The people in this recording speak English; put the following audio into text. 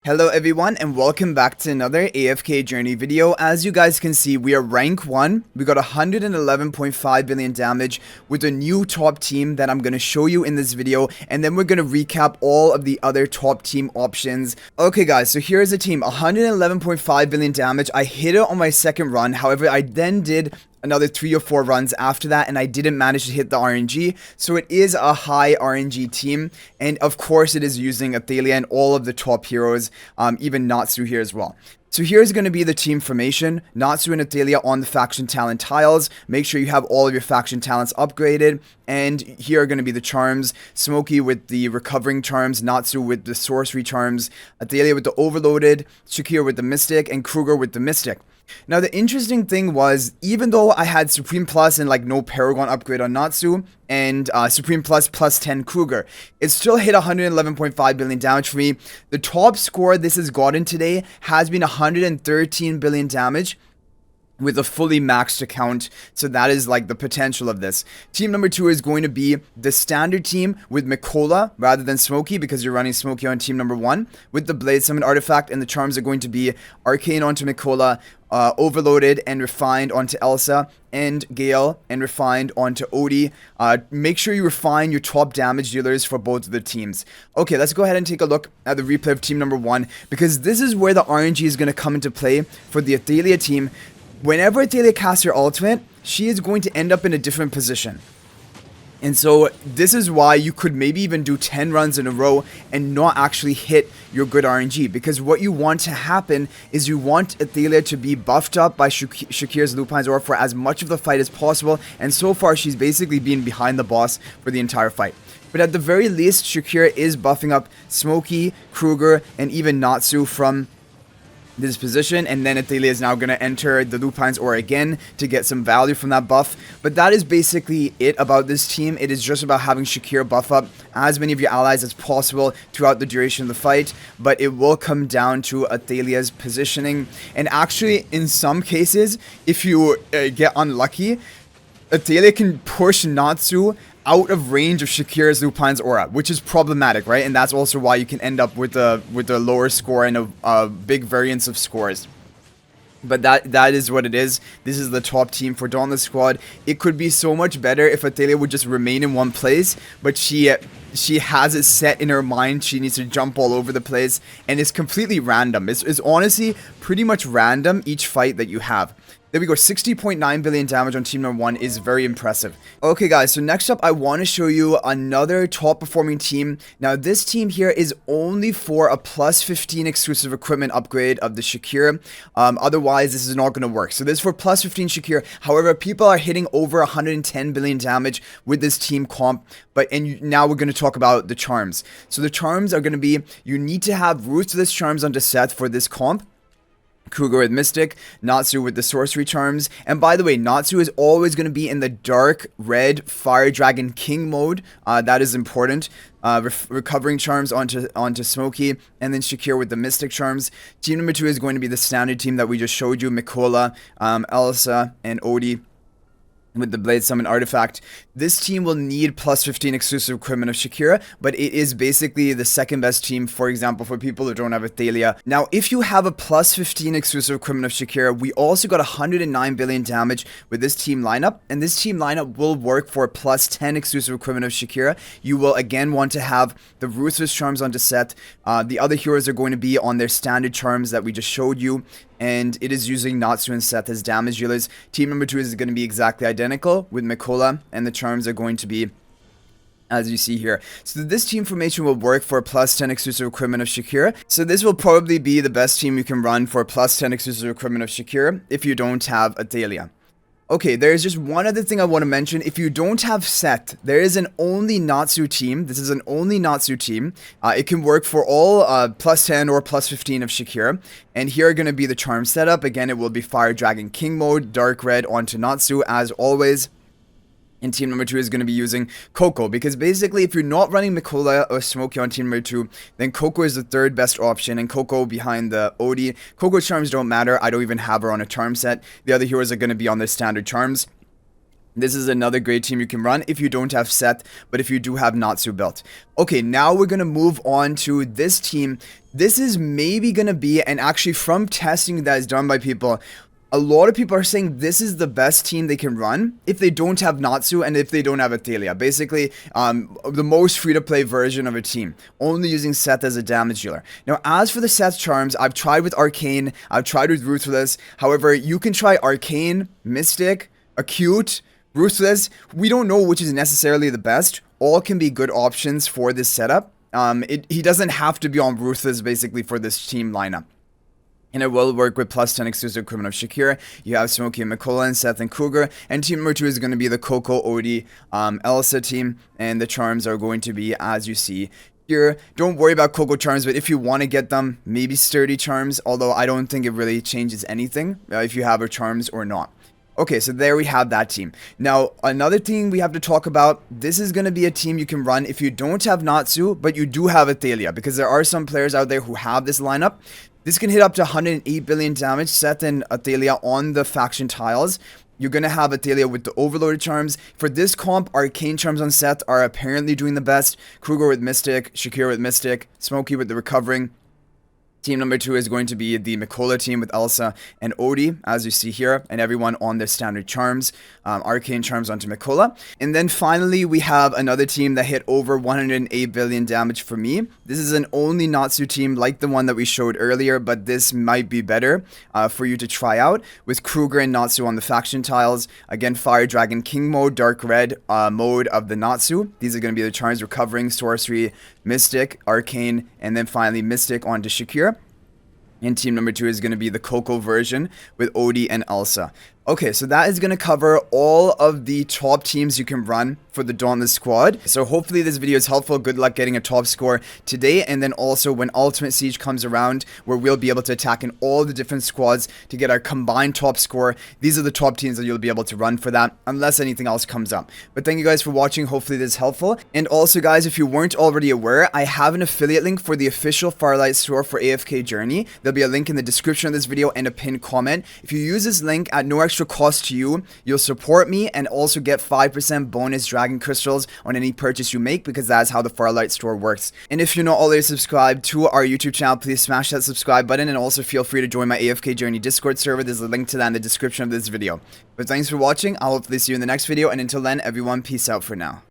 Hello everyone and welcome back to another AFK journey video. As you guys can see, we are rank 1. We got 111.5 billion damage with a new top team that I'm going to show you in this video, and then we're going to recap all of the other top team options. Okay guys, so here's the team. 111.5 billion damage. I hit it on my second run. However, I then did another 3 or 4 runs after that, and I didn't manage to hit the RNG, so it is a high RNG team, and of course it is using Athalia and all of the top heroes, even Natsu here as well. So here's going to be the team formation. Natsu and Athalia on the faction talent tiles. Make sure you have all of your faction talents upgraded. And here are going to be the charms. Smokey with the recovering charms. Natsu with the sorcery charms. Athalia with the overloaded. Shakir with the mystic. And Kruger with the mystic. Now the interesting thing was, even though I had Supreme Plus and like no Paragon upgrade on Natsu and Supreme Plus plus 10 Kruger, it still hit 111.5 billion damage for me. The top score this has gotten today has been 113 billion damage with a fully maxed account, so that is like the potential of this. Team number 2 is going to be the standard team with Mikola rather than Smokey, because you're running Smokey on team number 1 with the Blade Summon artifact, and the charms are going to be Arcane onto Mikola, Overloaded and Refined onto Elsa, and Gale and Refined onto Odie. Make sure you refine your top damage dealers for both of the teams. Okay, let's go ahead and take a look at the replay of team number 1, because this is where the RNG is going to come into play for the Athalia team. Whenever Athalia casts her ultimate, she is going to end up in a different position. And so this is why you could maybe even do 10 runs in a row and not actually hit your good RNG. Because what you want to happen is you want Athalia to be buffed up by Shakir's Lupine's Aura for as much of the fight as possible. And so far she's basically been behind the boss for the entire fight. But at the very least, Shakir is buffing up Smokey, Kruger, and even Natsu from this position, and then Athalia is now going to enter the Lupine's Aura again to get some value from that buff. But that is basically it about this team. It is just about having Shakir buff up as many of your allies as possible throughout the duration of the fight, but it will come down to Athalia's positioning. And actually, in some cases, if you get unlucky, Athalia can push Natsu out of range of Shakir's Lupine's Aura, which is problematic, right? And that's also why you can end up with a lower score and a big variance of scores. But that is what it is. This is the top team for Dauntless squad. It could be so much better if Athalia would just remain in one place, but she has it set in her mind she needs to jump all over the place, and it's completely random. It's honestly pretty much random each fight that you have. There we go, 60.9 billion damage on team number 1 is very impressive. Okay guys, so next up I want to show you another top performing team. Now this team here is only for a plus 15 exclusive equipment upgrade of the Shakir. Otherwise this is not going to work. So this is for plus 15 Shakir. However, people are hitting over 110 billion damage with this team comp. Now we're going to talk about the charms. So the charms are going to be, you need to have Ruthless charms onto Seth for this comp. Kruger with Mystic, Natsu with the Sorcery Charms, and by the way, Natsu is always going to be in the Dark Red Fire Dragon King mode. That is important. Recovering Charms onto Smokey, and then Shakir with the Mystic Charms. Team number 2 is going to be the standard team that we just showed you, Mikola, Elsa, and Odie with the Blade Summon artifact. This team will need plus 15 exclusive equipment of Shakira, but it is basically the second best team, for example, for people who don't have Athalia. Now, if you have a plus 15 exclusive equipment of Shakira, we also got 109 billion damage with this team lineup, and this team lineup will work for plus 10 exclusive equipment of Shakira. You will again want to have the Ruthless Charms onto set. The other heroes are going to be on their standard charms that we just showed you, and it is using Natsu and Seth as damage dealers. Team number 2 is going to be exactly identical with Mikola, and the charms are going to be as you see here. So this team formation will work for plus 10 exclusive equipment of Shakir. So this will probably be the best team you can run for plus 10 exclusive equipment of Shakir if you don't have Athalia. Okay, there's just one other thing I want to mention. If you don't have Seth, there is an only Natsu team. This is an only Natsu team. It can work for all plus 10 or plus 15 of Shakir. And here are going to be the charm setup. Again, it will be Fire Dragon King mode, Dark Red onto Natsu as always. And team number 2 is going to be using Coco, because basically if you're not running Mikola or Smokey on team number 2, then Coco is the third best option, and Coco behind the Odie. Coco's charms don't matter. I don't even have her on a charm set. The other heroes are going to be on their standard charms. This is another great team you can run if you don't have Seth, but if you do have Natsu built. Okay, now we're going to move on to this team. This is maybe going to be, and actually from testing that is done by people, a lot of people are saying this is the best team they can run if they don't have Natsu and if they don't have Athalia. Basically, the most free-to-play version of a team, only using Seth as a damage dealer. Now, as for the Seth charms, I've tried with Arcane, I've tried with Ruthless. However, you can try Arcane, Mystic, Acute, Ruthless. We don't know which is necessarily the best. All can be good options for this setup. He doesn't have to be on Ruthless basically for this team lineup. And it will work with +10 exclusive equipment of Shakir. You have Smokey and Mikola and Seth and Kruger. And team number 2 is going to be the Coco, Odie, Elsa team. And the charms are going to be, as you see here. Don't worry about Coco charms, but if you want to get them, maybe sturdy charms. Although I don't think it really changes anything if you have her charms or not. Okay, so there we have that team. Now, another thing we have to talk about, this is going to be a team you can run if you don't have Natsu, but you do have Athalia, because there are some players out there who have this lineup. This can hit up to 108 billion damage, Seth and Athalia on the faction tiles. You're going to have Athalia with the overloaded charms. For this comp, Arcane charms on Seth are apparently doing the best. Kruger with Mystic, Shakir with Mystic, Smokey with the Recovering. Team number 2 is going to be the Mikola team with Elsa and Odie, as you see here, and everyone on their standard charms, Arcane charms onto Mikola. And then finally, we have another team that hit over 108 billion damage for me. This is an only Natsu team like the one that we showed earlier, but this might be better for you to try out with Kruger and Natsu on the faction tiles. Again, Fire Dragon King mode, Dark Red mode of the Natsu. These are going to be the charms: Recovering, Sorcery, Mystic, Arcane, and then finally Mystic onto Shakir. And team number 2 is going to be the Coco version with Odie and Elsa. Okay, so that is going to cover all of the top teams you can run for the Dauntless squad. So hopefully this video is helpful. Good luck getting a top score today, and then also when Ultimate Siege comes around, where we'll be able to attack in all the different squads to get our combined top score. These are the top teams that you'll be able to run for that, unless anything else comes up. But thank you guys for watching. Hopefully this is helpful. And also guys, if you weren't already aware, I have an affiliate link for the official Firelight store for AFK Journey. There'll be a link in the description of this video and a pinned comment. If you use this link at no extra cost to you, you'll support me and also get 5% bonus dragon crystals on any purchase you make, because that's how the Firelight store works. And if you're not already subscribed to our YouTube channel, please smash that subscribe button, and also feel free to join my AFK Journey Discord server. There's a link to that in the description of this video. But thanks for watching. I'll hopefully see you in the next video, and until then, everyone, peace out for now.